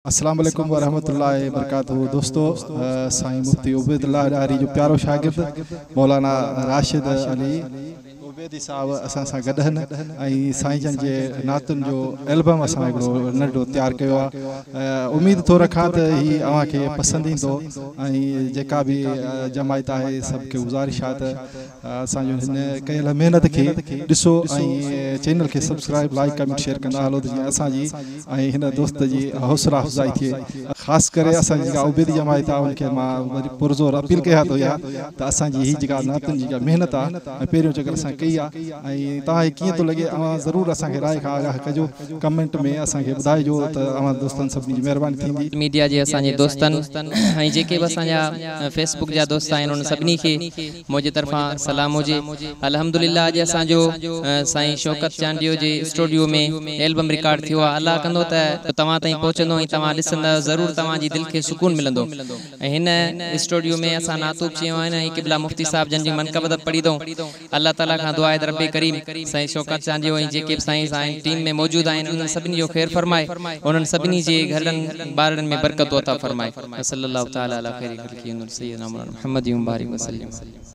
अस्सलाम वालेकुम वरहमतुल्लाहि वबरकातुहू। दोस्तों, साईं मुफ्ती उबैदुल्लाह ॾारी जो प्यारो शागिर्द मौलाना राशिद अली उबैदी साहब असां सां गॾु आहिनि ऐं साईं जन जे नातुनि जो एल्बम असां हिकिड़ो नंढो तैयारु कयो आहे। उमेद थो रखां त हीउ अव्हांखे पसंदि ईंदो ऐं जेका बि जमायत आहे सभु गुज़ारिश आहे त असांजो हिन कयल महिनत खे ॾिसो ऐं चैनल खे सब्सक्राइब लाइक कमेंट शेयर कंदा हलो त जीअं असांजी ऐं हिन दोस्त जी हौसला अफ़ज़ाई थिए। ख़ासि करे असांजी जेका उबैदी जमायत आहे उनखे मां वरी पुरज़ोर अपील कयां थो त असांजी हीअ जेका नातुनि जी जेका महिनत आहे ऐं पहिरियों चकर असां कई आहे ऐं तव्हांखे कीअं थो लॻे अव्हां ज़रूरु असांखे राय खां आगाह कजो, कमेंट में असांखे ॿुधाइजो त अव्हां दोस्तनि सभिनी जी महिरबानी थींदी। मीडिया जे असांजे दोस्तनि ऐं जेके बि असांजा फेसबुक जा दोस्त आहिनि उन सभिनी खे मुंहिंजे तरफ़ां सलाम हुजे। अल्हम्दुलिल्लाह अॼु असांजो साईं शौकत चांडियो जे स्टूडियो में एल्बम रिकॉर्ड थियो आहे। अल्लाह कंदो त तव्हां ताईं पहुचंदो ऐं तव्हां ॾिसंदा ज़रूरु तव्हांजी दिलि खे सुकून मिलंदो। ऐं हिन स्टूडियो में असां नातूब चयो आहिनि ऐं क़िबला मुफ्ती साहब जन जी मनक़बत पढ़ी अथऊं। अल्लाह ताला खां दुआ आहे त रब्बे करीम साईं शौकत चांडियो ऐं जेके बि साईं टीम में मौजूद आहिनि उन्हनि सभिनी जो ख़ैर फरमाए, उन्हनि सभिनी जे घरनि ॿारनि में बरकत अता फरमाए। सल्लल्लाहु तआला अला खैरि खल्क़ी सय्यदना मुहम्मद वबारिक वसल्लम।